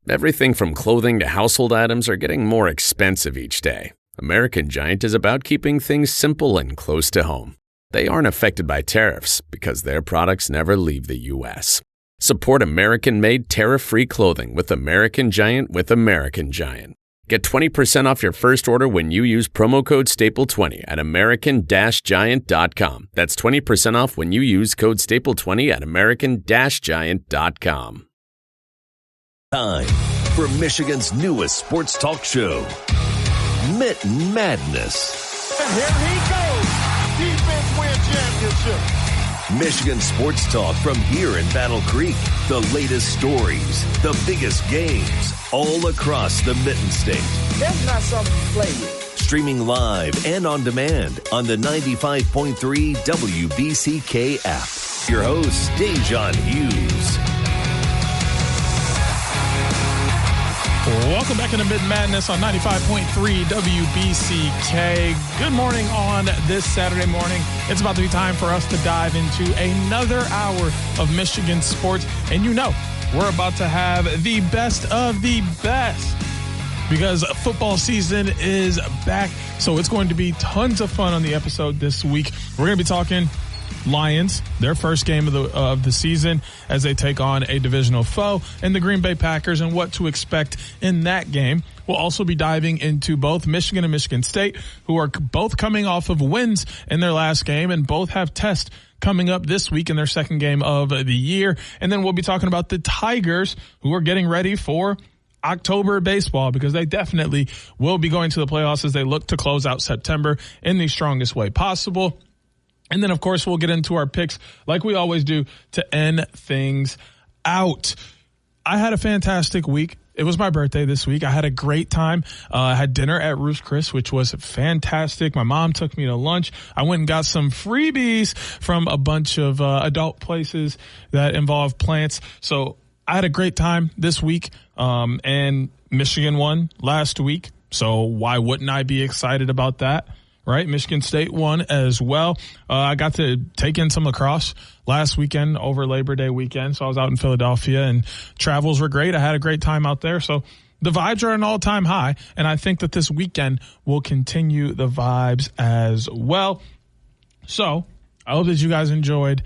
Everything from clothing to household items are getting more expensive each day. American Giant is about keeping things simple and close to home. They aren't affected by tariffs because their products never leave the U.S. Support American-made tariff-free clothing with American Giant with American Giant. Get 20% off your first order when you use promo code STAPLE20 at American-Giant.com. That's 20% off when you use code STAPLE20 at American-Giant.com. Time for Michigan's newest sports talk show, Mitten Madness. And here he goes. Defense win championship. Michigan sports talk from here in Battle Creek. The latest stories, the biggest games, all across the Mitten State. That's not something to play with. Streaming live and on demand on the 95.3 WBCK app. Your host, Da'Jzon Hughes. Welcome back into Mitten Madness on 95.3 WBCK. Good morning on this Saturday morning. It's about to be time for us to dive into another hour of Michigan sports. And you know, we're about to have the best of the best because football season is back. So it's going to be tons of fun on the episode this week. We're going to be talking Lions, their first game of the season as they take on a divisional foe, and the Green Bay Packers and what to expect in that game. We'll also be diving into both Michigan and Michigan State, who are both coming off of wins in their last game and both have tests coming up this week in their second game of the year. And then we'll be talking about the Tigers, who are getting ready for October baseball because they definitely will be going to the playoffs as they look to close out September in the strongest way possible. And then, of course, we'll get into our picks like we always do to end things out. I had a fantastic week. It was my birthday this week. I had a great time. I had dinner at Ruth's Chris, which was fantastic. My mom took me to lunch. I went and got some freebies from a bunch of adult places that involve plants. So I had a great time this week. And Michigan won last week. So why wouldn't I be excited about that? Right. Michigan State won as well. I got to take in some lacrosse last weekend over Labor Day weekend. So I was out in Philadelphia and travels were great. I had a great time out there. So the vibes are at an all-time high. And I think that this weekend will continue the vibes as well. So I hope that you guys enjoyed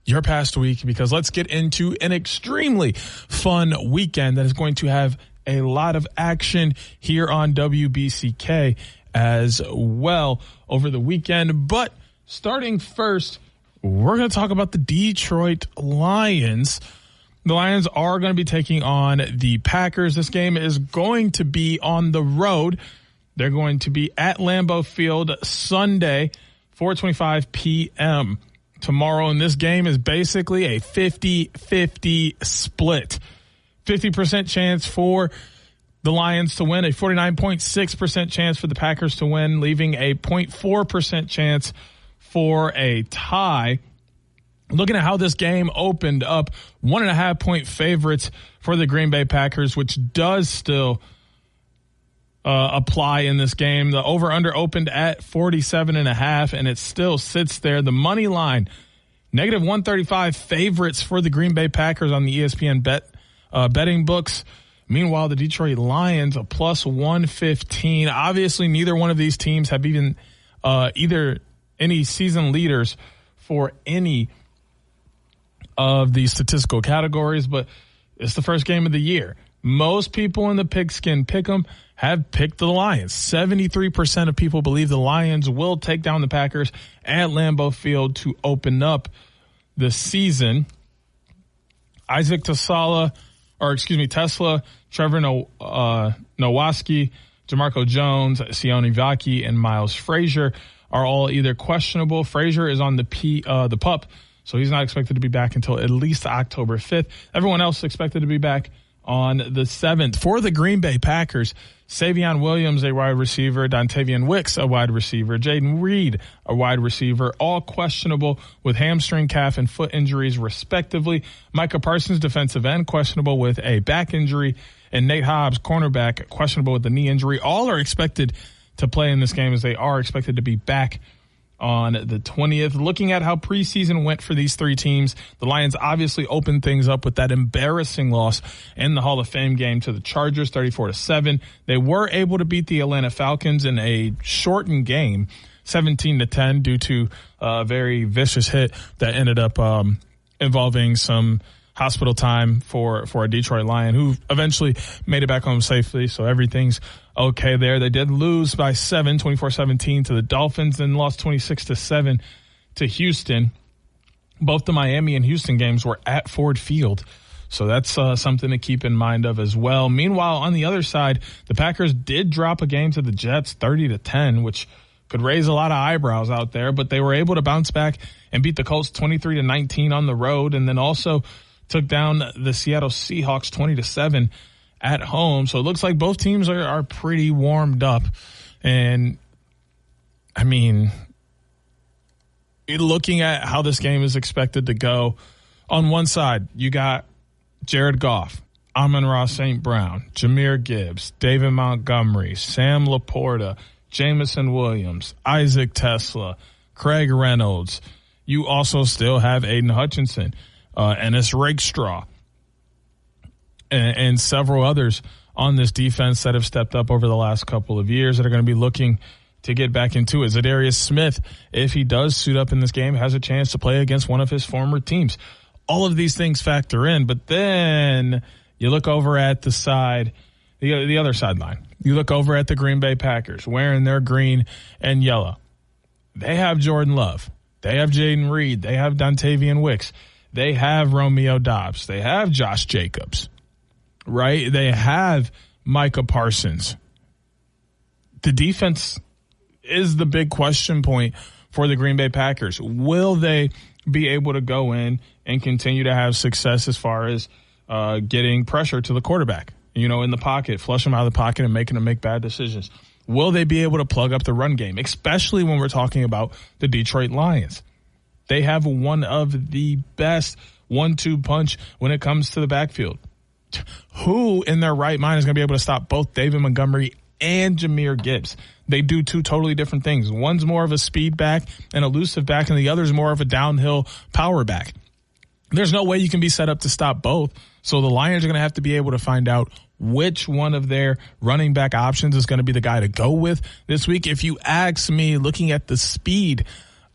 your past week because let's get into an extremely fun weekend that is going to have a lot of action here on WBCK as well over the weekend. But starting first, we're going to talk about the Detroit Lions. The Lions are going to be taking on the Packers. This game is going to be on the road. They're going to be at Lambeau Field Sunday, 4:25 p.m. tomorrow. And this game is basically a 50-50 split. 50% chance for the Lions to win, a 49.6% chance for the Packers to win, leaving a 0.4% chance for a tie. Looking at how this game opened up, 1.5 point favorites for the Green Bay Packers, which does still apply in this game. The over-under opened at 47.5, and it still sits there. The money line, negative 135 favorites for the Green Bay Packers on the ESPN betting books. Meanwhile, the Detroit Lions, a plus 115. Obviously, neither one of these teams have even either any season leaders for any of these statistical categories, but it's the first game of the year. Most people in the pigskin pick'em have picked the Lions. 73% of people believe the Lions will take down the Packers at Lambeau Field to open up the season. Tesla, Trevor Nowaski, Jamarco Jones, Sione Vaki, and Miles Frazier are all either questionable. Frazier is on the PUP, so he's not expected to be back until at least October 5th. Everyone else is expected to be back on the 7th. For the Green Bay Packers, Savion Williams, a wide receiver, Dontavian Wicks, a wide receiver, Jaden Reed, a wide receiver, all questionable with hamstring, calf, and foot injuries respectively. Micah Parsons, defensive end, questionable with a back injury, and Nate Hobbs, cornerback, questionable with the knee injury. All are expected to play in this game as they are expected to be back on the 20th. Looking at how preseason went for these three teams, the Lions obviously opened things up with that embarrassing loss in the Hall of Fame game to the Chargers, 34-7. They were able to beat the Atlanta Falcons in a shortened game, 17-10, due to a very vicious hit that ended up involving some hospital time for a Detroit Lion who eventually made it back home safely. So everything's okay there. They did lose by 7, 24-17 to the Dolphins, and lost 26-7 to Houston. Both the Miami and Houston games were at Ford Field. So that's something to keep in mind of as well. Meanwhile, on the other side, the Packers did drop a game to the Jets 30-10, which could raise a lot of eyebrows out there, but they were able to bounce back and beat the Colts 23-19 on the road, and then also took down the Seattle Seahawks 20-7 at home. So it looks like both teams are pretty warmed up. And I mean, looking at how this game is expected to go, on one side, you got Jared Goff, Amon-Ra St. Brown, Jahmyr Gibbs, David Montgomery, Sam Laporta, Jameson Williams, Isaac Tesla, Craig Reynolds. You also still have Aiden Hutchinson, Ennis Rakestraw, and several others on this defense that have stepped up over the last couple of years that are going to be looking to get back into it. Zadarius Smith, if he does suit up in this game, has a chance to play against one of his former teams. All of these things factor in, but then you look over at the side, the other sideline. You look over at the Green Bay Packers wearing their green and yellow. They have Jordan Love. They have Jaden Reed. They have Dontavian Wicks. They have Romeo Doubs. They have Josh Jacobs, right? They have Micah Parsons. The defense is the big question point for the Green Bay Packers. Will they be able to go in and continue to have success as far as getting pressure to the quarterback, in the pocket, flush them out of the pocket and making them make bad decisions? Will they be able to plug up the run game, especially when we're talking about the Detroit Lions? They have one of the best 1-2 punch when it comes to the backfield. Who in their right mind is going to be able to stop both David Montgomery and Jahmyr Gibbs? They do two totally different things. One's more of a speed back and elusive back, and the other's more of a downhill power back. There's no way you can be set up to stop both. So the Lions are going to have to be able to find out which one of their running back options is going to be the guy to go with this week. If you ask me, looking at the speed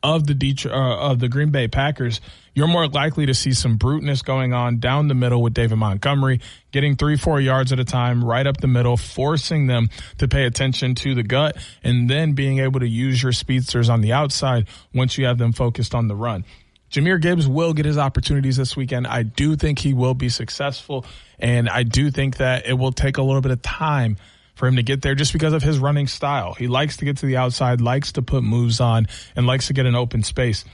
of the Green Bay Packers, you're more likely to see some bruteness going on down the middle with David Montgomery, getting 3-4 yards at a time right up the middle, forcing them to pay attention to the gut, and then being able to use your speedsters on the outside once you have them focused on the run. Jahmyr Gibbs will get his opportunities this weekend. I do think he will be successful, and I do think that it will take a little bit of time for him to get there just because of his running style. He likes to get to the outside, likes to put moves on, and likes to get an open space.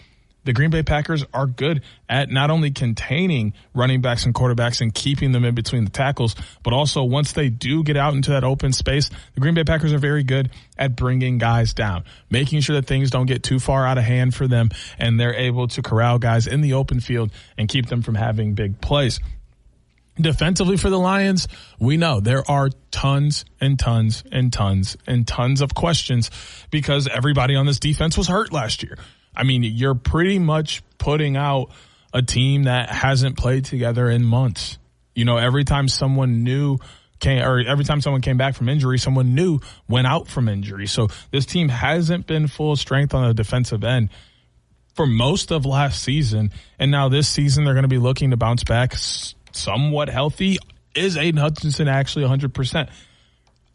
The Green Bay Packers are good at not only containing running backs and quarterbacks and keeping them in between the tackles, but also once they do get out into that open space, the Green Bay Packers are very good at bringing guys down, making sure that things don't get too far out of hand for them, and they're able to corral guys in the open field and keep them from having big plays. Defensively for the Lions, we know there are tons and tons and tons and tons of questions because everybody on this defense was hurt last year. I mean, you're pretty much putting out a team that hasn't played together in months. Every time someone came back from injury, someone new went out from injury. So this team hasn't been full strength on the defensive end for most of last season. And now this season, they're going to be looking to bounce back somewhat healthy. Is Aiden Hutchinson actually 100%?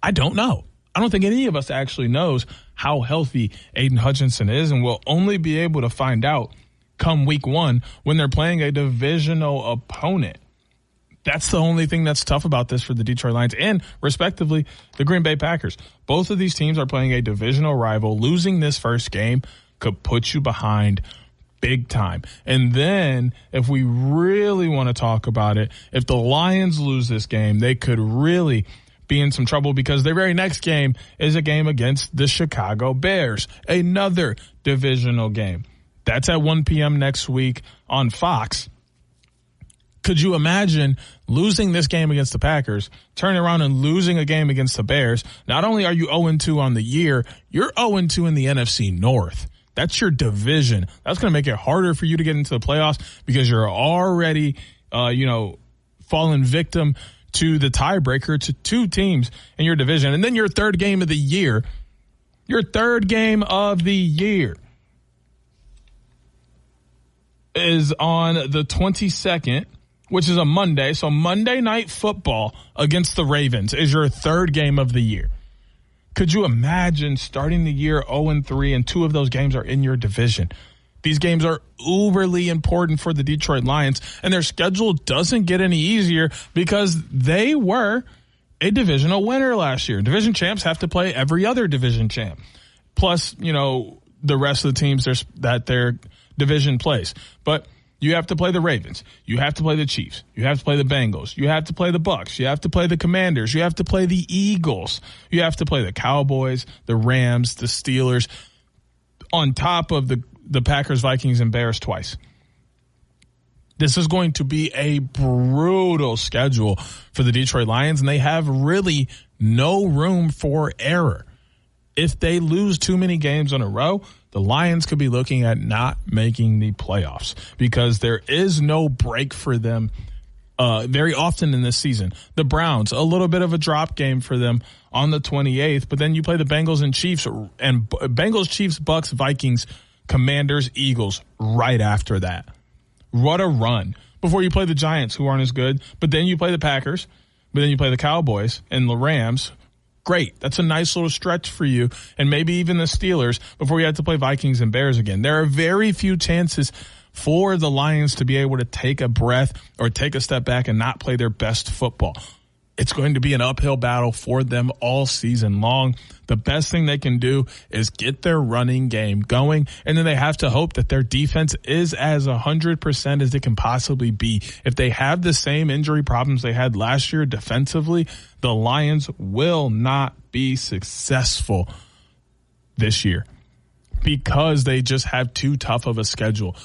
I don't know. I don't think any of us actually knows how healthy Aiden Hutchinson is, and we'll only be able to find out come week 1 when they're playing a divisional opponent. That's the only thing that's tough about this for the Detroit Lions and, respectively, the Green Bay Packers. Both of these teams are playing a divisional rival. Losing this first game could put you behind big time. And then if we really want to talk about it, if the Lions lose this game, they could really be in some trouble because their very next game is a game against the Chicago Bears, another divisional game. That's at 1 p.m. next week on Fox. Could you imagine losing this game against the Packers, turning around and losing a game against the Bears? Not only are you 0-2 on the year, you're 0-2 in the NFC North. That's your division. That's going to make it harder for you to get into the playoffs because you're already, fallen victim to the tiebreaker to two teams in your division. And then your third game of the year is on the 22nd, which is a Monday. So Monday Night Football against the Ravens is your third game of the year. Could you imagine starting the year 0-3 and two of those games are in your division? These games are uberly important for the Detroit Lions, and their schedule doesn't get any easier because they were a divisional winner last year. Division champs have to play every other division champ, plus, the rest of the teams that their division plays. But you have to play the Ravens. You have to play the Chiefs. You have to play the Bengals. You have to play the Bucks. You have to play the Commanders. You have to play the Eagles. You have to play the Cowboys, the Rams, the Steelers, on top of the Packers, Vikings, and Bears twice. This is going to be a brutal schedule for the Detroit Lions, and they have really no room for error. If they lose too many games in a row, the Lions could be looking at not making the playoffs because there is no break for them very often in this season. The Browns, a little bit of a drop game for them on the 28th, but then you play the Bengals and Chiefs, and Bengals, Chiefs, Bucks, Vikings, Commanders, Eagles right after that. What a run. Before you play the Giants, who aren't as good, but then you play the Packers, but then you play the Cowboys and the Rams. Great. That's a nice little stretch for you, and maybe even the Steelers before you have to play Vikings and Bears again. There are very few chances for the Lions to be able to take a breath or take a step back and not play their best football. It's going to be an uphill battle for them all season long. The best thing they can do is get their running game going, and then they have to hope that their defense is as 100% as it can possibly be. If they have the same injury problems they had last year defensively, the Lions will not be successful this year because they just have too tough of a schedule.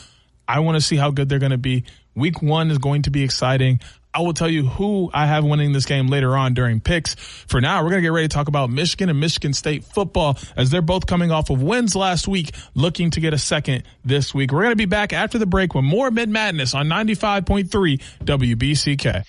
I want to see how good they're going to be. Week 1 is going to be exciting. I will tell you who I have winning this game later on during picks. For now, we're going to get ready to talk about Michigan and Michigan State football as they're both coming off of wins last week, looking to get a second this week. We're going to be back after the break with more Mitten Madness on 95.3 WBCK.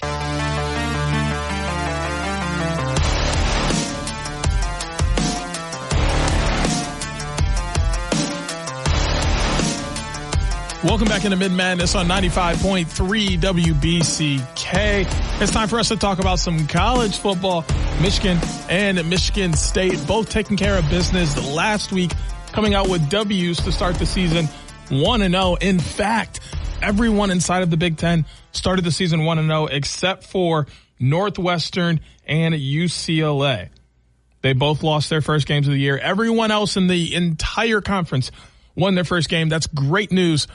Welcome back into Mitten Madness on 95.3 WBCK. It's time for us to talk about some college football. Michigan and Michigan State both taking care of business last week, coming out with W's to start the season 1-0. In fact, everyone inside of the Big Ten started the season 1-0 except for Northwestern and UCLA. They both lost their first games of the year. Everyone else in the entire conference won their first game. That's great news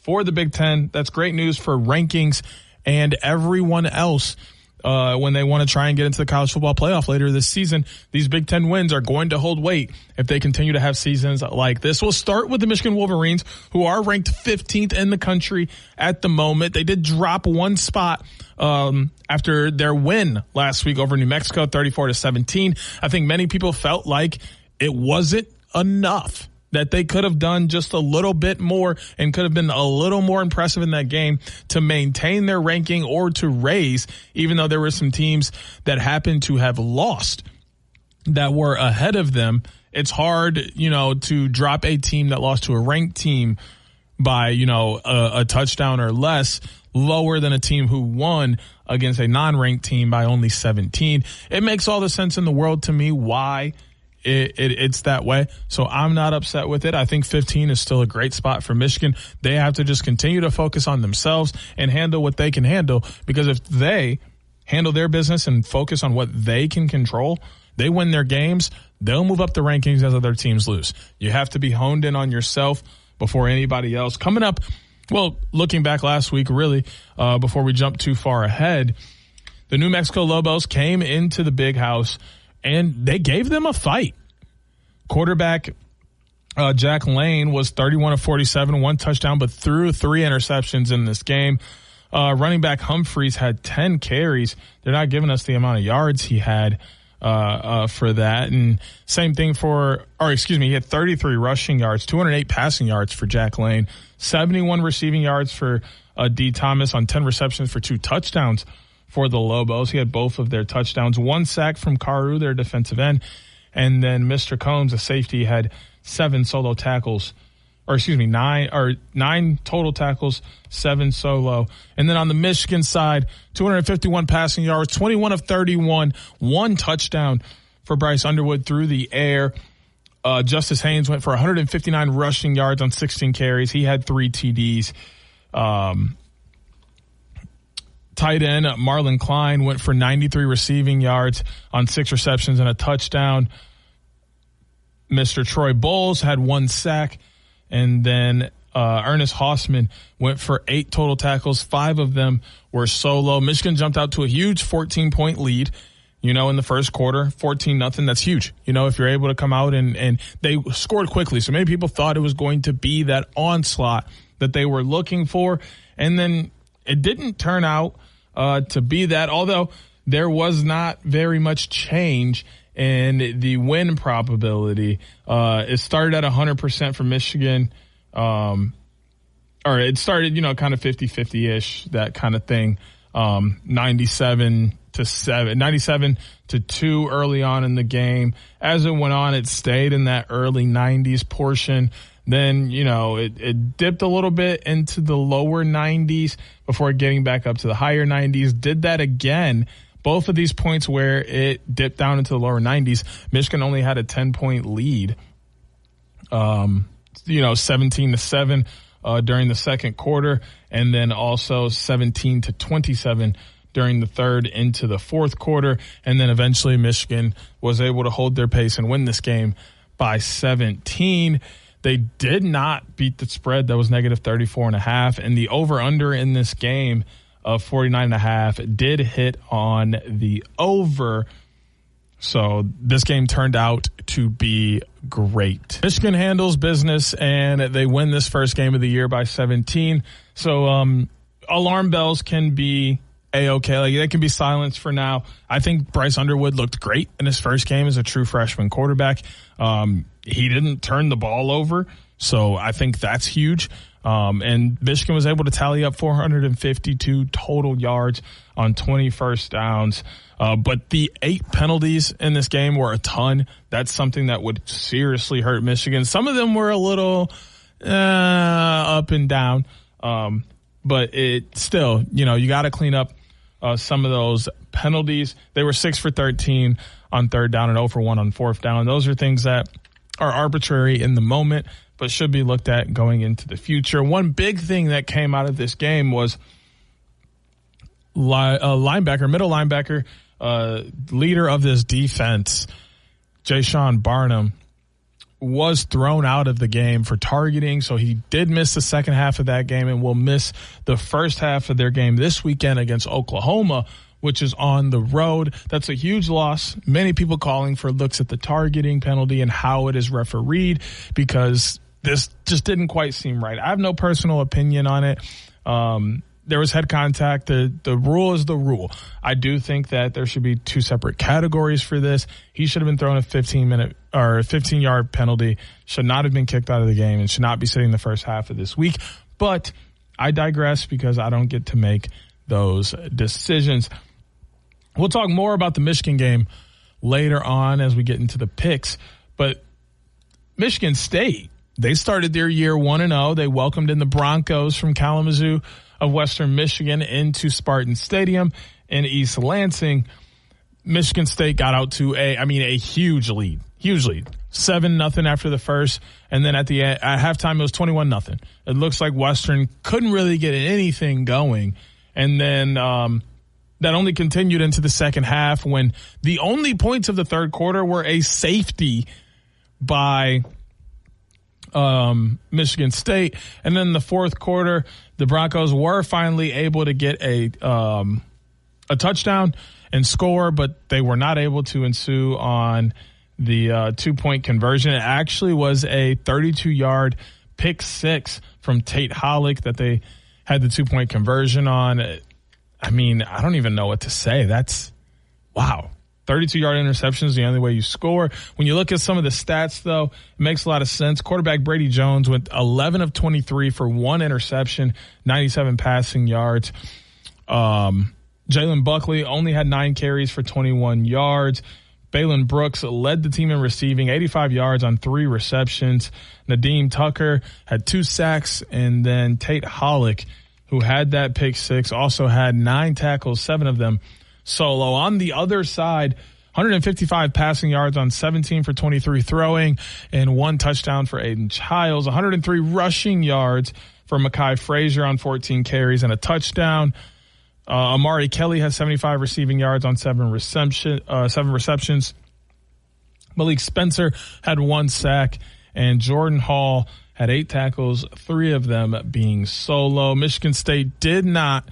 for the Big Ten. That's great news for rankings and everyone else when they want to try and get into the college football playoff later this season. These Big Ten wins are going to hold weight if they continue to have seasons like this. We'll start with the Michigan Wolverines, who are ranked 15th in the country at the moment. They did drop one spot after their win last week over New Mexico, 34-17. I think many people felt like it wasn't enough, that they could have done just a little bit more and could have been a little more impressive in that game to maintain their ranking or to raise, even though there were some teams that happened to have lost that were ahead of them. It's hard, to drop a team that lost to a ranked team by, a touchdown or less, lower than a team who won against a non-ranked team by only 17. It makes all the sense in the world to me why it's that way. So I'm not upset with it. I think 15 is still a great spot for Michigan. They have to just continue to focus on themselves and handle what they can handle, because if they handle their business and focus on what they can control, they win their games, they'll move up the rankings as other teams lose. You have to be honed in on yourself before anybody else. Coming up, well, looking back last week, really, before we jump too far ahead, the New Mexico Lobos came into the Big House and they gave them a fight. Quarterback Jack Lane was 31 of 47, one touchdown, but threw 3 interceptions in this game. Running back Humphreys had 10 carries. They're not giving us the amount of yards he had for that. And same thing he had 33 rushing yards, 208 passing yards for Jack Lane, 71 receiving yards for D. Thomas on 10 receptions for 2 touchdowns for the Lobos. He had both of their touchdowns, 1 sack from Karu, their defensive end. And then Mr. Combs, a safety, had 7 solo tackles. 9 total tackles, 7 solo. And then on the Michigan side, 251 passing yards, 21 of 31, 1 touchdown for Bryce Underwood through the air. Justice Haynes went for 159 rushing yards on 16 carries. He had 3 TDs. Tight end Marlon Klein went for 93 receiving yards on 6 receptions and a touchdown. Mr. Troy Bowles had 1 sack. And then Ernest Hausman went for 8 total tackles. 5 of them were solo. Michigan jumped out to a huge 14-point lead, in the first quarter, 14-0. That's huge. If you're able to come out and they scored quickly. So many people thought it was going to be that onslaught that they were looking for. And then it didn't turn out to be that, although there was not very much change in the win probability. It started at 100% for Michigan. Or it started, kind of 50-50-ish, that kind of thing. 97 to 2 early on in the game. As it went on, it stayed in that early 90s portion. Then, it dipped a little bit into the lower 90s before getting back up to the higher 90s. Did that again. Both of these points where it dipped down into the lower 90s, Michigan only had a 10-point lead, 17-7 during the second quarter, and then also 17-27 during the third into the fourth quarter. And then eventually Michigan was able to hold their pace and win this game by 17. They did not beat the spread. That was negative 34.5. And the over-under in this game of 49.5 did hit on the over. So this game turned out to be great. Michigan handles business and they win this first game of the year by 17. So alarm bells can be A-okay. Like, they can be silenced for now. I think Bryce Underwood looked great in his first game as a true freshman quarterback. He didn't turn the ball over, so I think that's huge. And Michigan was able to tally up 452 total yards on 20 first downs. But the 8 penalties in this game were a ton. That's something that would seriously hurt Michigan. Some of them were a little up and down. But it still, you got to clean up some of those penalties. They were 6 for 13 on third down and 0 for 1 on fourth down. Those are things that are arbitrary in the moment, but should be looked at going into the future. One big thing that came out of this game was middle linebacker, leader of this defense, Ja'Shawn Barnum, was thrown out of the game for targeting. So he did miss the second half of that game and will miss the first half of their game this weekend against Oklahoma, which is on the road. That's a huge loss. Many people calling for looks at the targeting penalty and how it is refereed, because this just didn't quite seem right. I have no personal opinion on it. There was head contact. The rule is the rule. I do think that there should be 2 separate categories for this. He should have been thrown a 15-yard penalty, should not have been kicked out of the game, and should not be sitting the first half of this week. But I digress because I don't get to make those decisions. We'll talk more about the Michigan game later on as we get into the picks. But Michigan State, they started their year 1-0. They welcomed in the Broncos from Kalamazoo of Western Michigan into Spartan Stadium in East Lansing. Michigan State got out to a huge lead. 7-0 after the first, and then at halftime it was 21-0. It looks like Western couldn't really get anything going, and then that only continued into the second half when the only points of the third quarter were a safety by Michigan State, and then the fourth quarter the Broncos were finally able to get a touchdown and score, but they were not able to ensue on the 2-point conversion. It actually was a 32-yard pick six from Tate Hollick that they had the 2-point conversion on. I mean, I don't even know what to say. Wow. 32-yard interception is the only way you score. When you look at some of the stats, though, it makes a lot of sense. Quarterback Brady Jones went 11 of 23 for 1 interception, 97 passing yards. Jalen Buckley only had 9 carries for 21 yards. Balin Brooks led the team in receiving, 85 yards on 3 receptions. Nadeem Tucker had 2 sacks, and then Tate Hollick, who had that pick 6, also had 9 tackles, 7 of them solo. On the other side, 155 passing yards on 17 for 23 throwing, and 1 touchdown for Aiden Childs. 103 rushing yards for Mekhi Frazier on 14 carries and a touchdown. Amari Kelly has 75 receiving yards on 7 receptions. Malik Spencer had 1 sack, and Jordan Hall had 8 tackles, 3 of them being solo. Michigan State did not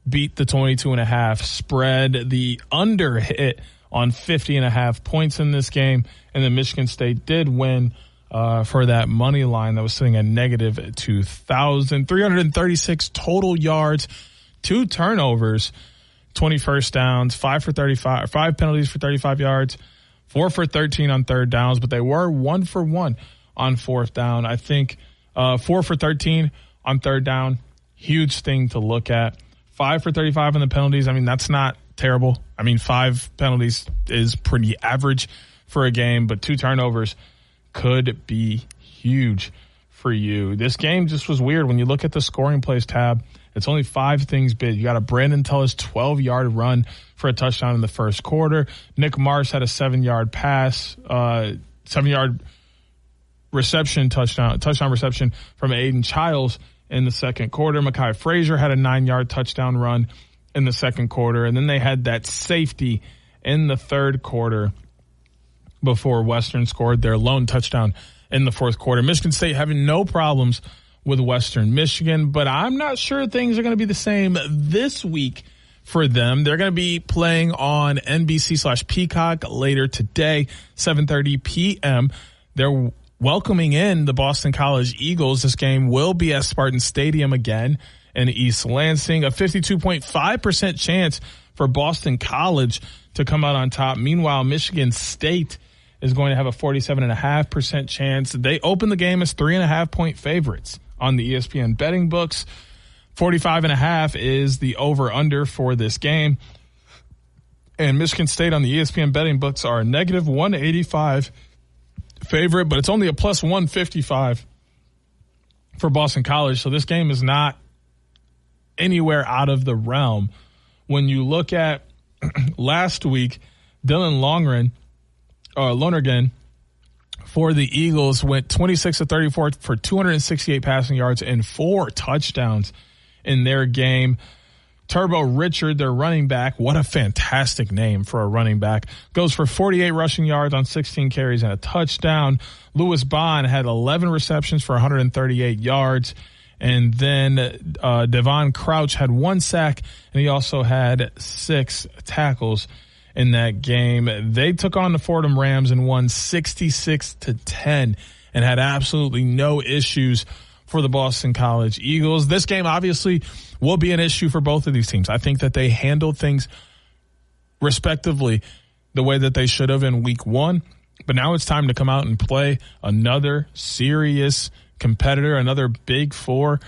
beat the 22.5 spread. The under hit on 50.5 points in this game, and then Michigan State did win for that money line that was sitting at negative 2,000. 336 total yards, 2 turnovers, 20 first downs, 5 penalties for 35 yards, 4 for 13 on third downs, but they were 1 for 1 on fourth down. I think 4 for 13 on third down, huge thing to look at. 5 for 35 on the penalties. I mean, that's not terrible. I mean, 5 penalties is pretty average for a game, but 2 turnovers could be huge for you. This game just was weird. When you look at the scoring plays tab, it's only 5 things big. You got a Brandon Tullis 12-yard run for a touchdown in the first quarter. Nick Marsh had a 7-yard pass, 7-yard reception, touchdown reception from Aiden Childs in the second quarter. Mekhi Frazier had a 9-yard touchdown run in the second quarter. And then they had that safety in the third quarter before Western scored their lone touchdown in the fourth quarter. Michigan State having no problems with Western Michigan, but I'm not sure things are going to be the same this week for them. They're going to be playing on NBC/Peacock later today, 7:30 p.m. They're welcoming in the Boston College Eagles. This game will be at Spartan Stadium again in East Lansing. A 52.5% chance for Boston College to come out on top. Meanwhile, Michigan State is going to have a 47.5% chance. They open the game as 3.5-point favorites on the ESPN betting books. 45.5 is the over-under for this game. And Michigan State on the ESPN betting books are a negative 185 favorite, but it's only a plus 155 for Boston College. So this game is not anywhere out of the realm. When you look at last week, Dylan Lonergan for the Eagles went 26 of 34 for 268 passing yards and 4 touchdowns in their game. Turbo Richard, their running back, what a fantastic name for a running back, goes for 48 rushing yards on 16 carries and a touchdown. Lewis Bond had 11 receptions for 138 yards. And then Devon Crouch had 1 sack, and he also had 6 tackles in that game. They took on the Fordham Rams and won 66-10 and had absolutely no issues for the Boston College Eagles. This game obviously will be an issue for both of these teams. I think that they handled things respectively the way that they should have in week 1, but now it's time to come out and play another serious competitor, another Big 4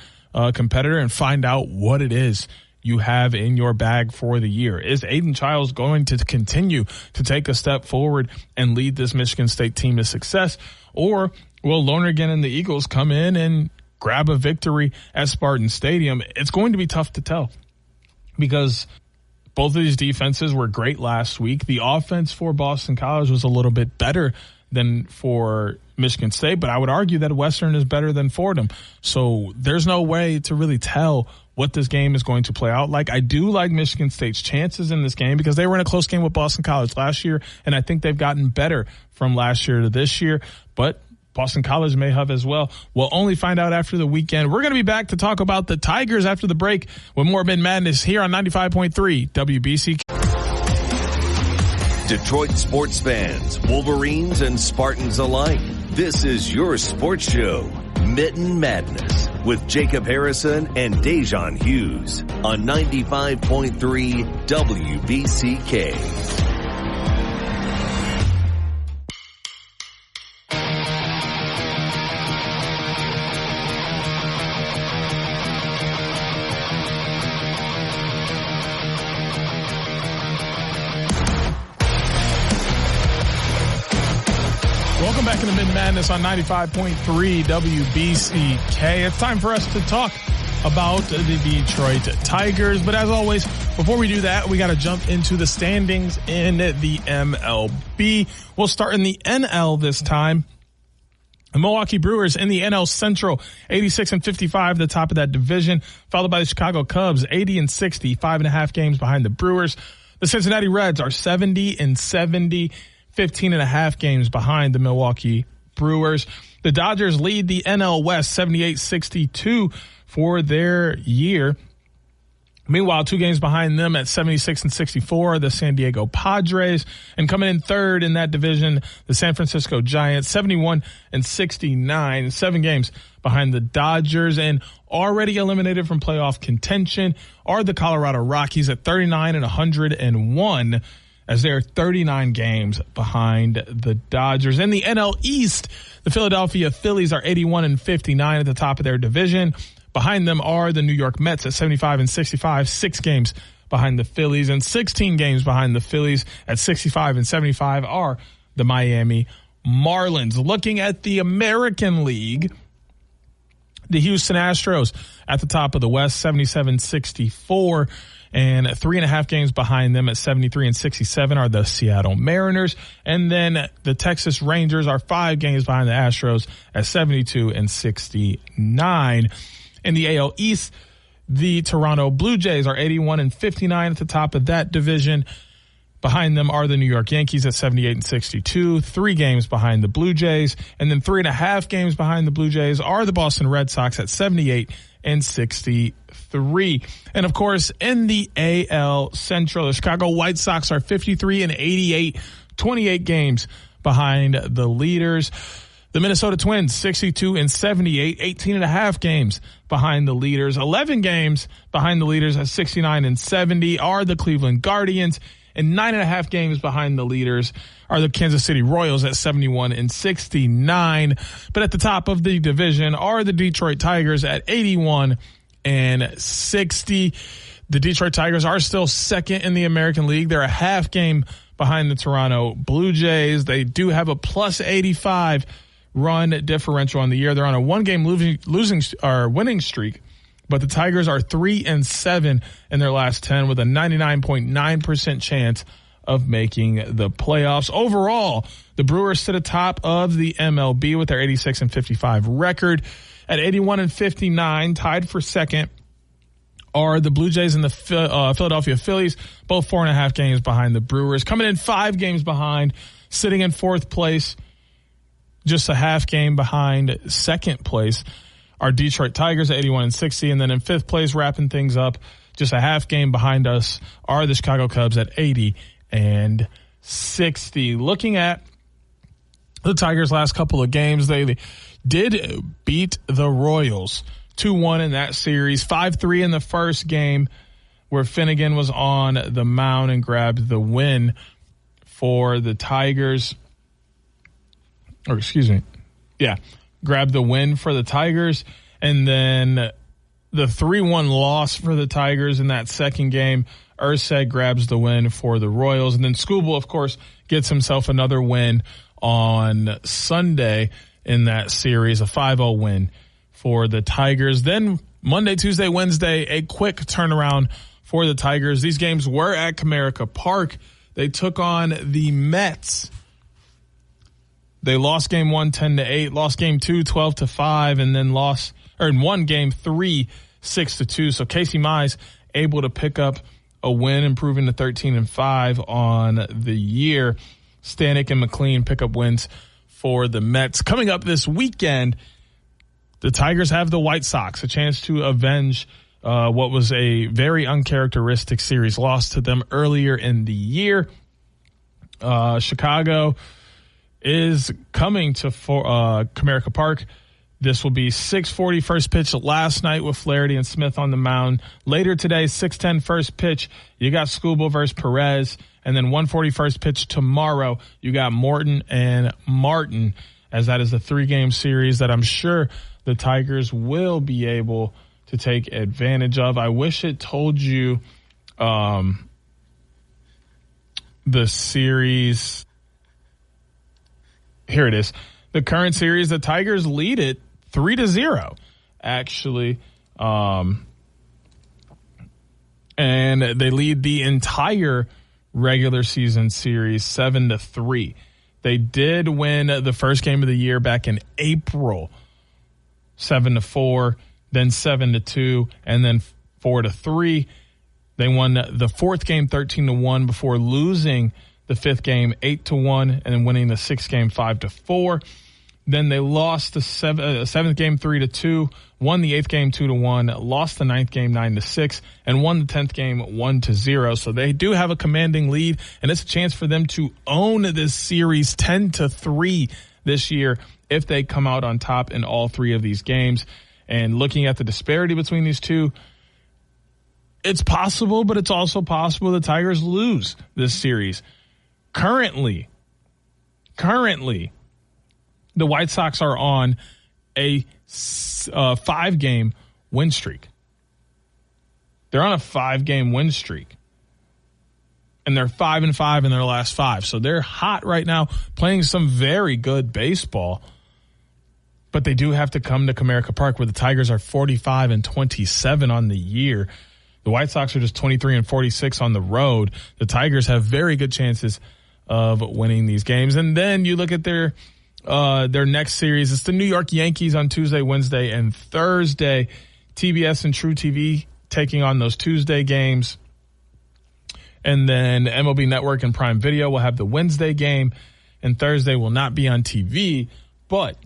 competitor, and find out what it is you have in your bag for the year. Is Aiden Childs going to continue to take a step forward and lead this Michigan State team to success, or will Lonergan and the Eagles come in and grab a victory at Spartan Stadium? It's going to be tough to tell because both of these defenses were great last week. The offense for Boston College was a little bit better than for Michigan State, but I would argue that Western is better than Fordham. So there's no way to really tell what this game is going to play out like. I do like Michigan State's chances in this game because they were in a close game with Boston College last year, and I think they've gotten better from last year to this year, but Boston College may have as well. We'll only find out after the weekend. We're going to be back to talk about the Tigers after the break with more Mitten Madness here on 95.3 WBCK. Detroit sports fans, Wolverines and Spartans alike, this is your sports show, Mitten Madness, with Jacob Harrison and Da'Jzon Hughes on 95.3 WBCK. Welcome back into Mitten Madness on 95.3 WBCK. It's time for us to talk about the Detroit Tigers. But as always, before we do that, we got to jump into the standings in the MLB. We'll start in the NL this time. The Milwaukee Brewers in the NL Central, 86-55, the top of that division, followed by the Chicago Cubs, 80-60, 5.5 games behind the Brewers. The Cincinnati Reds are 70-70, 15.5 games behind the Milwaukee Brewers. The Dodgers lead the NL West, 78-62 for their year. Meanwhile, 2 games behind them at 76-64, the San Diego Padres. And coming in third in that division, the San Francisco Giants, 71-69, 7 games behind the Dodgers. And already eliminated from playoff contention are the Colorado Rockies at 39-101, as they're 39 games behind the Dodgers. In the NL East, the Philadelphia Phillies are 81-59 at the top of their division. Behind them are the New York Mets at 75-65, 6 games behind the Phillies, and 16 games behind the Phillies at 65-75 are the Miami Marlins. Looking at the American League, the Houston Astros at the top of the West, 77-64, and 3.5 games behind them at 73-67 are the Seattle Mariners, and then the Texas Rangers are 5 games behind the Astros at 72-69. In the AL East, the Toronto Blue Jays are 81-59 at the top of that division. Behind them are the New York Yankees at 78-62, 3 games behind the Blue Jays. And then 3.5 games behind the Blue Jays are the Boston Red Sox at 78-63. And of course, in the AL Central, the Chicago White Sox are 53-88, 28 games behind the leaders. The Minnesota Twins, 62-78, 18.5 games behind the leaders. 11 games behind the leaders at 69-70 are the Cleveland Guardians, and 9.5 games behind the leaders are the Kansas City Royals at 71-69. But at the top of the division are the Detroit Tigers at 81-60. The Detroit Tigers are still second in the American League. They're a half game behind the Toronto Blue Jays. They do have a plus 85 run differential on the year. They're on a 1-game winning streak, but the Tigers are 3-7 in their last 10 with a 99.9% chance of making the playoffs. Overall, the Brewers sit atop of the MLB with their 86-55 record. At 81-59, tied for second, are the Blue Jays and the Philadelphia Phillies, both 4.5 games behind the Brewers. Coming in 5 games behind, sitting in 4th place, just a half game behind second place, are Detroit Tigers at 81-60. And then in 5th place, wrapping things up, just a half game behind us, are the Chicago Cubs at 80-60. Looking at the Tigers' last couple of games, they did beat the Royals 2-1 in that series, 5-3 in the first game, where Finnegan was on the mound and grabbed the win for the Tigers. Grabbed the win for the Tigers. And then the 3-1 loss for the Tigers in that second game, Urseg grabs the win for the Royals. And then Skubal, of course, gets himself another win on Sunday in that series, a 5-0 win for the Tigers. Then Monday, Tuesday, Wednesday, a quick turnaround for the Tigers. These games were at Comerica Park. They took on the Mets. They lost game 1, 10-8, lost game 2, 12-5, and then won game 3, 6-2. So Casey Mize able to pick up a win, improving to 13-5 on the year. Stanek and McLean pick up wins for the Mets. Coming up this weekend, the Tigers have the White Sox, a chance to avenge what was a very uncharacteristic series loss to them earlier in the year. Chicago is coming to Comerica Park. This will be 6:40 first pitch last night with Flaherty and Smith on the mound. Later today, 6:10 first pitch. You got Skubal versus Perez. And then 1:40 first pitch tomorrow. You got Morton and Martin, as that is a 3-game series that I'm sure the Tigers will be able to take advantage of. I wish it told you the series here it is. The current series, the Tigers lead it 3-0, actually. And they lead the entire regular season series 7-3. They did win the first game of the year back in April, 7-4, then 7-2, and then 4-3. They won the fourth game 13-1 before losing the fifth game 8-1 and then winning the sixth game 5-4. Then they lost the seventh game 3-2, won the eighth game 2-1, lost the ninth game 9-6, and won the 10th game 1-0. So they do have a commanding lead, and it's a chance for them to own this series 10-3 this year if they come out on top in all three of these games. And looking at the disparity between these two, it's possible, but it's also possible the Tigers lose this series. Currently, the White Sox are on a 5-game win streak. They're on a 5-game win streak. And they're 5-5 in their last 5. So they're hot right now, playing some very good baseball. But they do have to come to Comerica Park, where the Tigers are 45-27 on the year. The White Sox are just 23-46 on the road. The Tigers have very good chances of winning these games. And then you look at their next series. It's the New York Yankees on Tuesday, Wednesday, and Thursday. TBS and True TV taking on those Tuesday games. And then MLB Network and Prime Video will have the Wednesday game, and Thursday will not be on TV. But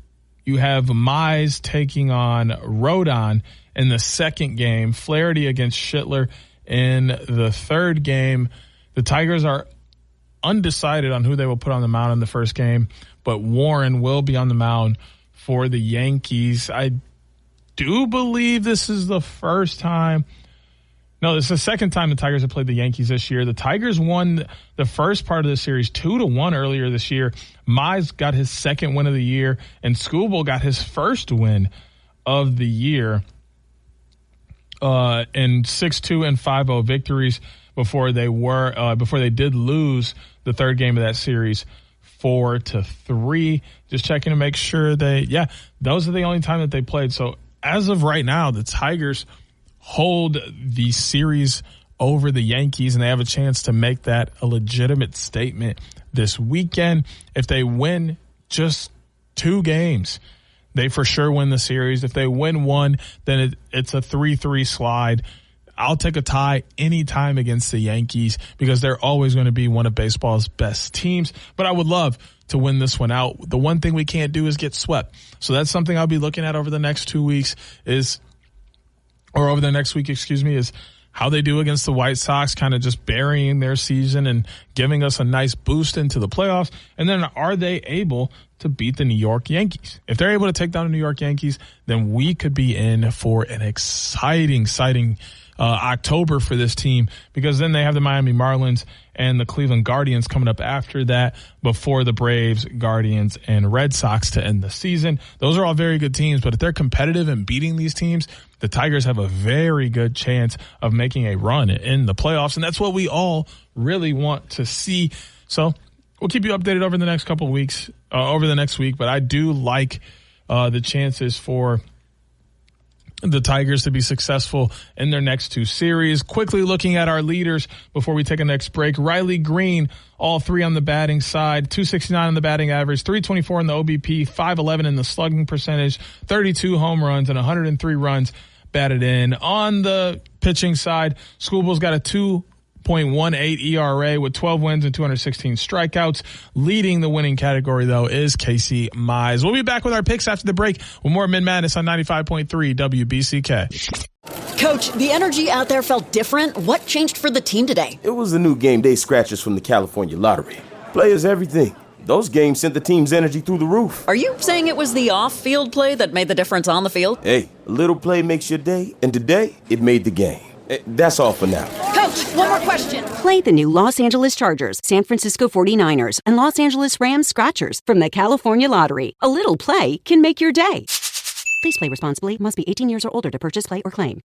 you have Mize taking on Rodon in the second game, Flaherty against Schittler in the third game. The Tigers are undecided on who they will put on the mound in the first game, but Warren will be on the mound for the Yankees. I do believe this is the first time. No, this is the second time the Tigers have played the Yankees this year. The Tigers won the first part of the series 2-1 earlier this year. Mize got his second win of the year, and Skubal got his first win of the year in 6-2 and 5-0 victories before they did lose the third game of that series 4-3. Just checking to make sure those are the only time that they played. So as of right now, the Tigers hold the series over the Yankees, and they have a chance to make that a legitimate statement this weekend. If they win just 2 games, they for sure win the series. If they win 1, then it's a 3-3 slide. I'll take a tie anytime against the Yankees because they're always going to be one of baseball's best teams. But I would love to win this one out. The one thing we can't do is get swept. So that's something I'll be looking at over the next 2 weeks is how they do against the White Sox, kind of just burying their season and giving us a nice boost into the playoffs. And then are they able to beat the New York Yankees? If they're able to take down the New York Yankees, then we could be in for an exciting October for this team, because then they have the Miami Marlins and the Cleveland Guardians coming up after that before the Braves, Guardians, and Red Sox to end the season. Those are all very good teams, but if they're competitive and beating these teams, the Tigers have a very good chance of making a run in the playoffs, and that's what we all really want to see. So we'll keep you updated over the next couple of weeks, over the next week, but I do like the chances for the Tigers to be successful in their next 2 series. Quickly looking at our leaders before we take a next break. Riley Green, all 3 on the batting side, 269 on the batting average, 324 in the OBP, 511 in the slugging percentage, 32 home runs, and 103 runs batted in. On the pitching side, Skubal's got a 2.18 ERA with 12 wins and 216 strikeouts. Leading the winning category, though, is Casey Mize. We'll be back with our picks after the break with more Mitten Madness on 95.3 WBCK. Coach, the energy out there felt different. What changed for the team today? It was the new game day scratchers from the California Lottery. Players everything. Those games sent the team's energy through the roof. Are you saying it was the off-field play that made the difference on the field? Hey, a little play makes your day, and today it made the game. That's all for now. Coach, one more question. Play the new Los Angeles Chargers, San Francisco 49ers, and Los Angeles Rams Scratchers from the California Lottery. A little play can make your day. Please play responsibly. Must be 18 years or older to purchase, play, or claim.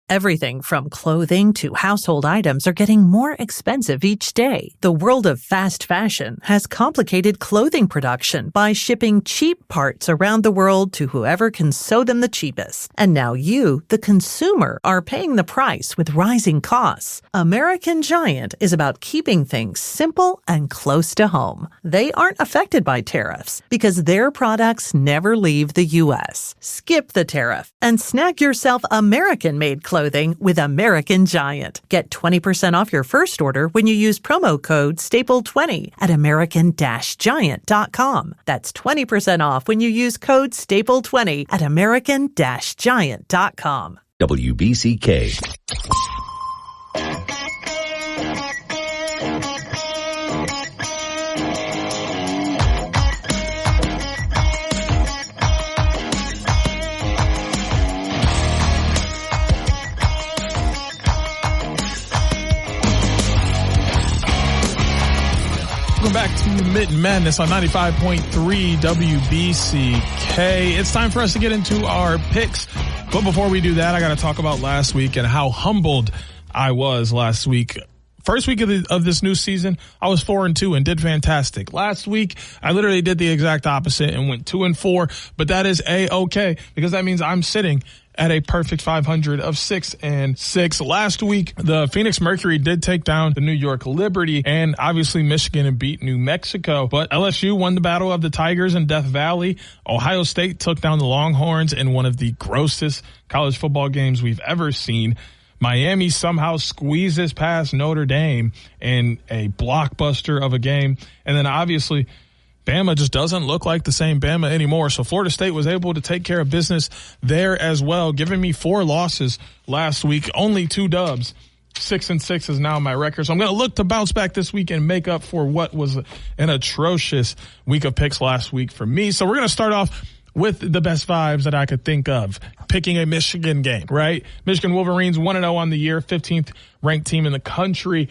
Everything from clothing to household items are getting more expensive each day. The world of fast fashion has complicated clothing production by shipping cheap parts around the world to whoever can sew them the cheapest. And now you, the consumer, are paying the price with rising costs. American Giant is about keeping things simple and close to home. They aren't affected by tariffs because their products never leave the U.S. Skip the tariff and snag yourself American-made clothing with American Giant. Get 20% off your first order when you use promo code STAPLE20 at American-Giant.com. That's 20% off when you use code STAPLE20 at American-Giant.com. WBCK. Welcome back to Mitten Madness on 95.3 WBCK. It's time for us to get into our picks. But before we do that, I got to talk about last week and how humbled I was last week. First week of this new season, I was 4-2 and did fantastic. Last week, I literally did the exact opposite and went 2-4, but that is A-okay because that means I'm sitting at a perfect 500 of 6-6. Last week, the Phoenix Mercury did take down the New York Liberty, and obviously Michigan beat New Mexico. But LSU won the battle of the Tigers in Death Valley. Ohio State took down the Longhorns in one of the grossest college football games we've ever seen. Miami somehow squeezes past Notre Dame in a blockbuster of a game. And then obviously Bama just doesn't look like the same Bama anymore. So Florida State was able to take care of business there as well, giving me 4 losses last week, only 2 dubs. 6-6 is now my record. So I'm going to look to bounce back this week and make up for what was an atrocious week of picks last week for me. So we're going to start off with the best vibes that I could think of. Picking a Michigan game, right? Michigan Wolverines 1-0 on the year, 15th ranked team in the country.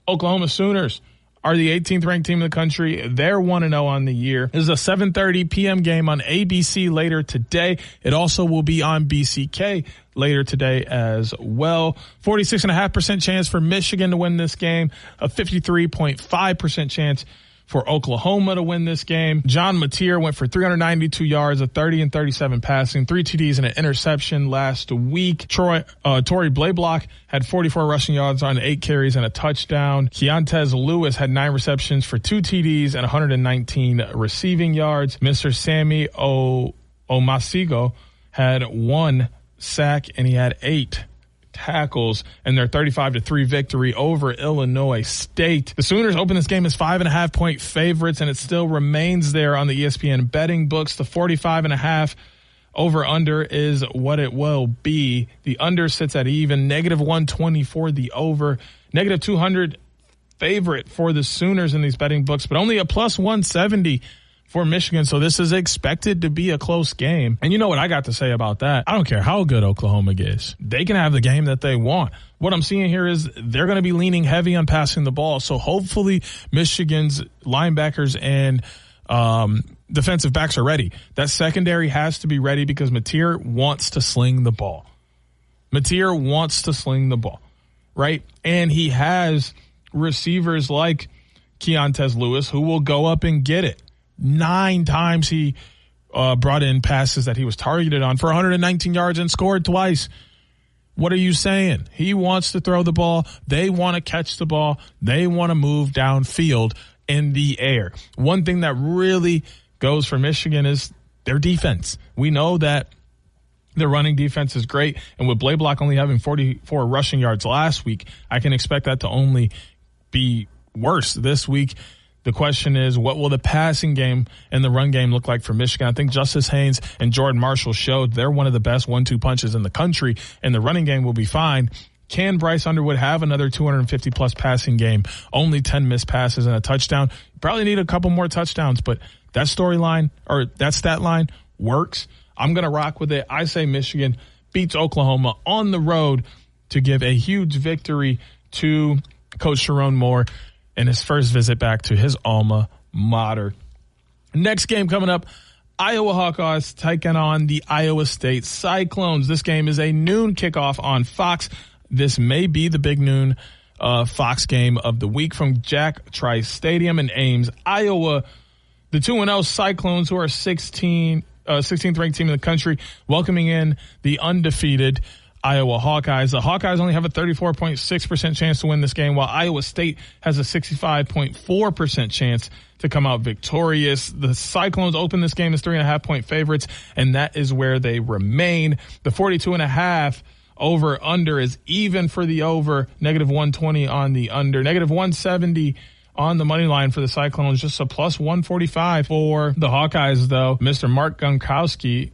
Oklahoma Sooners are the 18th ranked team in the country. They're 1-0 on the year. This is a 7:30 p.m. game on ABC later today. It also will be on BCK later today as well. 46.5% chance for Michigan to win this game. A 53.5% chance for Oklahoma to win this game. John Mateer went for 392 yards, a 30 and 37 passing, 3 TDs and an interception last week. Tory Blaylock had 44 rushing yards on 8 carries and a touchdown. Keontez Lewis had 9 receptions for 2 TDs and 119 receiving yards. Mr. Sammy Omasigo had 1 sack and he had 8 tackles in their 35-3 victory over Illinois State. The Sooners opened this game as 5.5-point favorites, and it still remains there on the ESPN betting books. The 45.5 over under is what it will be. The under sits at even, -120 for the over, -200 favorite for the Sooners in these betting books, but only a +170 for Michigan, so this is expected to be a close game. And you know what I got to say about that? I don't care how good Oklahoma is. They can have the game that they want. What I'm seeing here is they're going to be leaning heavy on passing the ball, so hopefully Michigan's linebackers and defensive backs are ready. That secondary has to be ready because Mateer wants to sling the ball. Mateer wants to sling the ball, right? And he has receivers like Keontez Lewis who will go up and get it. 9 times he brought in passes that he was targeted on for 119 yards and scored twice. What are you saying? He wants to throw the ball. They want to catch the ball. They want to move downfield in the air. One thing that really goes for Michigan is their defense. We know that their running defense is great, and with Blaylock only having 44 rushing yards last week, I can expect that to only be worse this week. The question is, what will the passing game and the run game look like for Michigan? I think Justice Haynes and Jordan Marshall showed they're one of the best 1-2 punches in the country, and the running game will be fine. Can Bryce Underwood have another 250-plus passing game? Only 10 missed passes and a touchdown. You probably need a couple more touchdowns, but that storyline or that stat line works. I'm going to rock with it. I say Michigan beats Oklahoma on the road to give a huge victory to Coach Sharon Moore in his first visit back to his alma mater. Next game coming up Iowa Hawkeyes taking on the Iowa State Cyclones. This game is a noon kickoff on Fox. This may be the big noon Fox game of the week from Jack Trice Stadium in Ames, Iowa. The 2-0 Cyclones, who are 16th ranked team in the country, welcoming in the undefeated Iowa Hawkeyes. The Hawkeyes only have a 34.6% chance to win this game, while Iowa State has a 65.4% chance to come out victorious. The Cyclones open this game as 3.5-point favorites, and that is where they remain. The 42.5 over-under is even for the over, -120 on the under, -170 on the money line for the Cyclones, just a plus 145 for the Hawkeyes, though. Mr. Mark Gronowski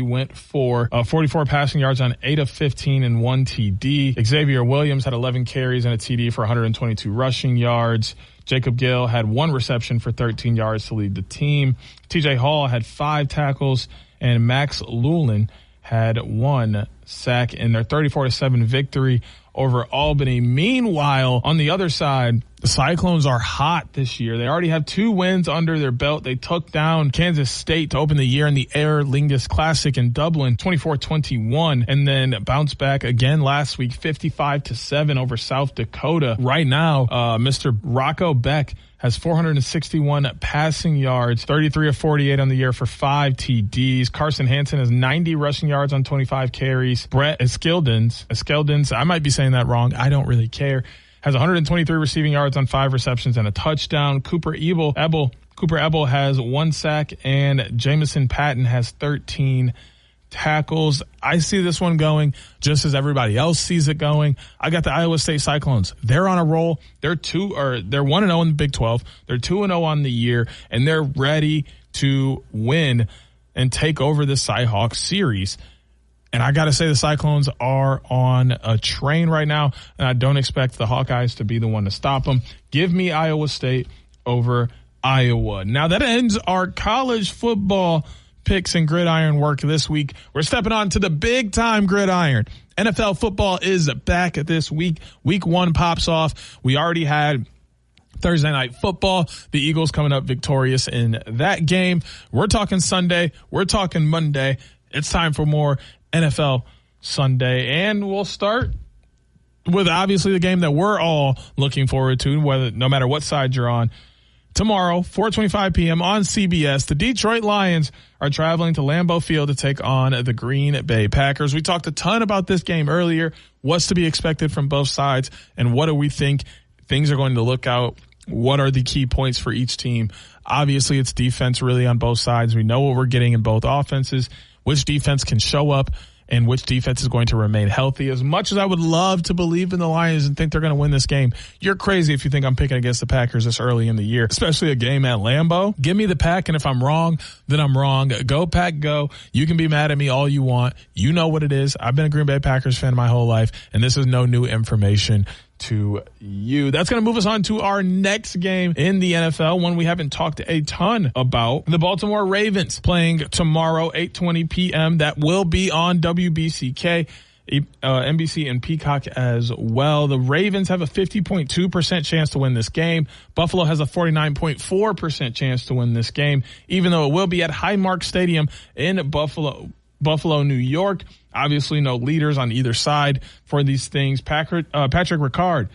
went for 44 passing yards on 8 of 15 and 1 TD. Xavier Williams had 11 carries and a TD for 122 rushing yards. Jacob Gill had 1 reception for 13 yards to lead the team. TJ Hall had 5 tackles, and Max Lulin had 1 sack in their 34-7 victory over Albany. Meanwhile, on the other side, the Cyclones are hot this year. They already have 2 wins under their belt. They took down Kansas State to open the year in the Aer Lingus Classic in Dublin, 24-21, and then bounced back again last week, 55-7 over South Dakota. Right now, Mr. Rocco Beck has 461 passing yards, 33 of 48 on the year for 5 TDs. Carson Hansen has 90 rushing yards on 25 carries. Brett Eskeldins, I might be saying that wrong. I don't really care. Has 123 receiving yards on 5 receptions and a touchdown. Cooper Ebel has 1 sack, and Jamison Patton has 13 tackles. I see this one going just as everybody else sees it going. I got the Iowa State Cyclones. They're on a roll. They're 1-0 in the Big 12. They're 2-0 on the year, and they're ready to win and take over the Cyhawks series. And I got to say, the Cyclones are on a train right now, and I don't expect the Hawkeyes to be the one to stop them. Give me Iowa State over Iowa. Now, that ends our college football picks and gridiron work this week. We're stepping on to the big-time gridiron. NFL football is back this week. Week 1 pops off. We already had Thursday Night Football. The Eagles coming up victorious in that game. We're talking Sunday. We're talking Monday. It's time for more NFL Sunday, and we'll start with obviously the game that we're all looking forward to, no matter what side you're on. Tomorrow, 4:25 p.m. on CBS, the Detroit Lions are traveling to Lambeau Field to take on the Green Bay Packers. We talked a ton about this game earlier, what's to be expected from both sides, and what do we think things are going to look out. What are the key points for each team? Obviously, it's defense really on both sides. We know what we're getting in both offenses, which defense can show up, and which defense is going to remain healthy. As much as I would love to believe in the Lions and think they're going to win this game, you're crazy if you think I'm picking against the Packers this early in the year, especially a game at Lambeau. Give me the Pack, and if I'm wrong, then I'm wrong. Go Pack, go. You can be mad at me all you want. You know what it is. I've been a Green Bay Packers fan my whole life, and this is no new information to you. That's going to move us on to our next game in the NFL, one we haven't talked a ton about. The Baltimore Ravens playing tomorrow, 8:20 p.m. That will be on WBCK, NBC, and Peacock as well. The Ravens have a 50.2% chance to win this game. Buffalo has a 49.4% chance to win this game, even though it will be at Highmark Stadium in Buffalo, New York. Obviously, no leaders on either side for these things. Patrick Ricard,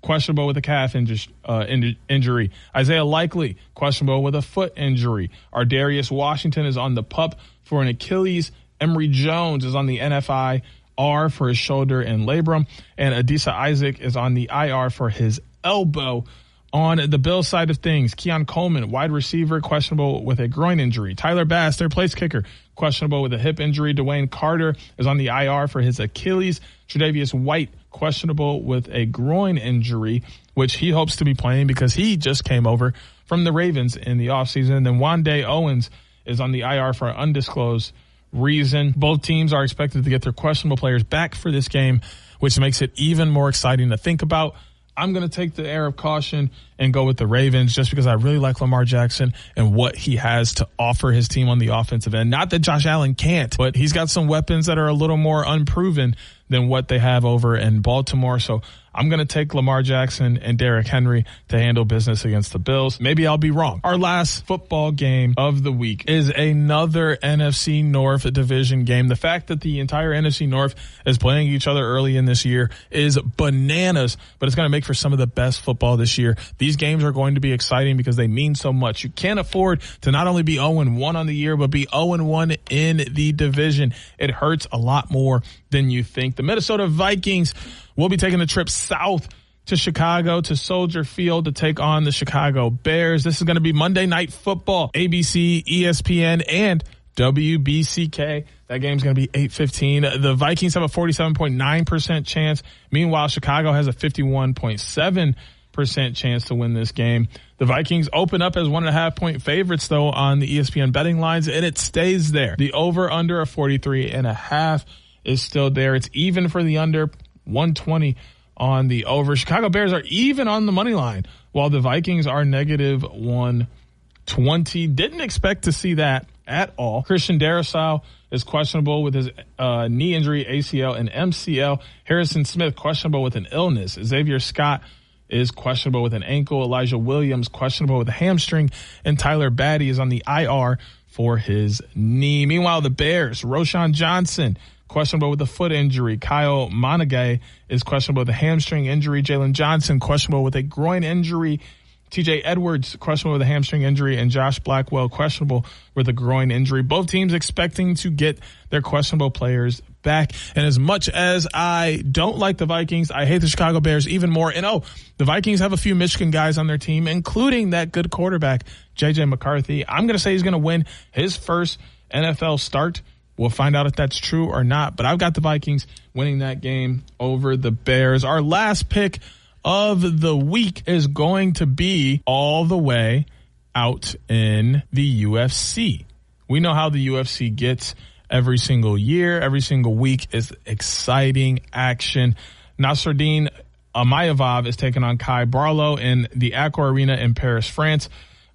questionable with a calf injury. Isaiah Likely, questionable with a foot injury. Ardarius Washington is on the PUP for an Achilles. Emory Jones is on the NFI-R for his shoulder and labrum. And Adisa Isaac is on the IR for his elbow. On the Bills side of things, Keon Coleman, wide receiver, questionable with a groin injury. Tyler Bass, their place kicker, questionable with a hip injury. Dwayne Carter is on the IR for his Achilles. Tre'Davious White, questionable with a groin injury, which he hopes to be playing because he just came over from the Ravens in the offseason. And then Wande Owens is on the IR for an undisclosed reason. Both teams are expected to get their questionable players back for this game, which makes it even more exciting to think about. I'm going to take the air of caution and go with the Ravens just because I really like Lamar Jackson and what he has to offer his team on the offensive end. Not that Josh Allen can't, but he's got some weapons that are a little more unproven than what they have over in Baltimore. So I'm going to take Lamar Jackson and Derrick Henry to handle business against the Bills. Maybe I'll be wrong. Our last football game of the week is another NFC North division game. The fact that the entire NFC North is playing each other early in this year is bananas, but it's going to make for some of the best football this year. These games are going to be exciting because they mean so much. You can't afford to not only be 0-1 on the year, but be 0-1 in the division. It hurts a lot more than you think. The Minnesota Vikings will be taking a trip south to Chicago, to Soldier Field, to take on the Chicago Bears. This is going to be Monday Night Football, ABC, ESPN, and WBCK. That game's going to be 8:15. The Vikings have a 47.9% chance. Meanwhile, Chicago has a 51.7% chance to win this game. The Vikings open up as 1.5-point favorites, though, on the ESPN betting lines, and it stays there. The over-under of 43.5 is still there. It's even for the under, 120 on the over. Chicago Bears are even on the money line, while the Vikings are negative 120. Didn't expect to see that at all. Christian Darrisaw is questionable with his knee injury, ACL and MCL. Harrison Smith questionable with an illness. Xavier Scott is questionable with an ankle. Elijah Williams questionable with a hamstring. And Tyler Batty is on the IR for his knee. Meanwhile, the Bears, Roshan Johnson, questionable with a foot injury. Kyle Monaghay is questionable with a hamstring injury. Jalen Johnson questionable with a groin injury. TJ Edwards questionable with a hamstring injury, and Josh Blackwell questionable with a groin injury. Both teams expecting to get their questionable players back. And as much as I don't like the Vikings, I hate the Chicago Bears even more. And the Vikings have a few Michigan guys on their team, including that good quarterback, JJ McCarthy. I'm going to say he's going to win his first NFL start. We'll find out if that's true or not, but I've got the Vikings winning that game over the Bears. Our last pick of the week is going to be all the way out in the UFC. We know how the UFC gets every single year. Every single week is exciting action. Nasruddin Amayavov is taking on Kai Barlow in the Accor Arena in Paris, France.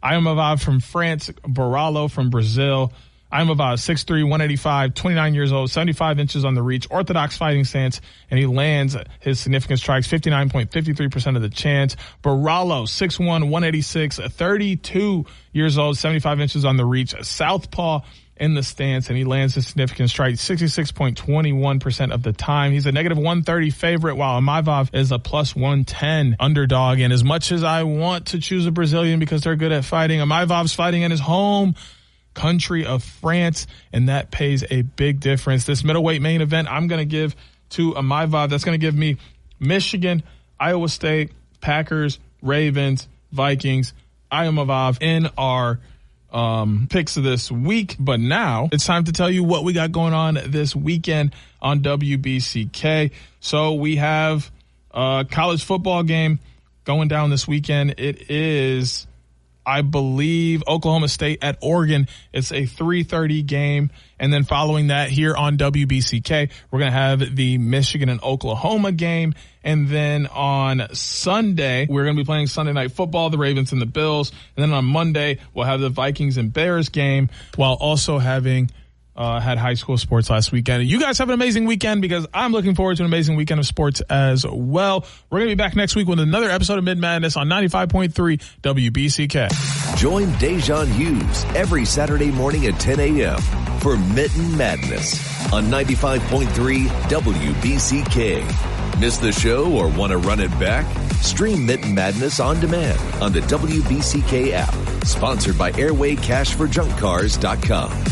Amayavov from France, Barlow from Brazil. Amayavov, 6'3", 185, 29 years old, 75 inches on the reach, orthodox fighting stance, and he lands his significant strikes 59.53% of the chance. Barallo, 6'1", 186, 32 years old, 75 inches on the reach, southpaw in the stance, and he lands his significant strike 66.21% of the time. He's a negative 130 favorite, while Amayavov is a plus 110 underdog. And as much as I want to choose a Brazilian because they're good at fighting, Amayavov's fighting in his home country of France, and that pays a big difference. This middleweight main event, I'm going to give to Amayavov. That's going to give me Michigan, Iowa State, Packers, Ravens, Vikings, Amayavov in our picks of this week. But now it's time to tell you what we got going on this weekend on WBCK. So we have a college football game going down this weekend. It is, I believe, Oklahoma State at Oregon. It's a 3:30 game. And then following that here on WBCK, we're going to have the Michigan and Oklahoma game. And then on Sunday, we're going to be playing Sunday Night Football, the Ravens and the Bills. And then on Monday, we'll have the Vikings and Bears game, while also having had high school sports last weekend. You guys have an amazing weekend, because I'm looking forward to an amazing weekend of sports as well. We're going to be back next week with another episode of Mitten Madness on 95.3 WBCK. Join Da'Jzon Hughes every Saturday morning at 10 a.m. for Mitten Madness on 95.3 WBCK. Miss the show or want to run it back? Stream Mitten Madness on demand on the WBCK app. Sponsored by AirwayCashForJunkCars.com.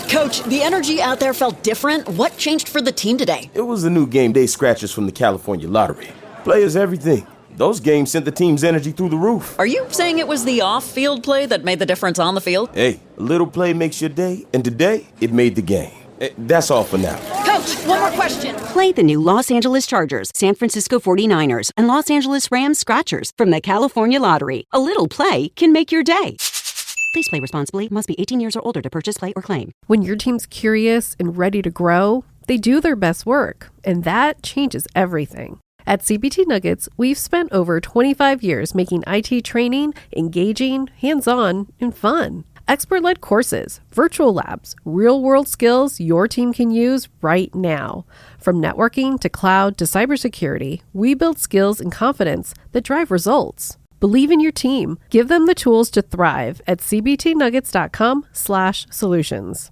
Coach, the energy out there felt different. What changed for the team today? It was the new game day scratchers from the California Lottery. Players everything. Those games sent the team's energy through the roof. Are you saying it was the off-field play that made the difference on the field? Hey, a little play makes your day, and today it made the game. That's all for now. Coach, one more question. Play the new Los Angeles Chargers, San Francisco 49ers, and Los Angeles Rams Scratchers from the California Lottery. A little play can make your day. Please play responsibly. Must be 18 years or older to purchase, play, or claim. When your team's curious and ready to grow, they do their best work, and that changes everything. At CBT Nuggets, we've spent over 25 years making IT training engaging, hands-on, and fun. Expert-led courses, virtual labs, real-world skills your team can use right now. From networking to cloud to cybersecurity, we build skills and confidence that drive results. Believe in your team. Give them the tools to thrive at cbtnuggets.com/solutions.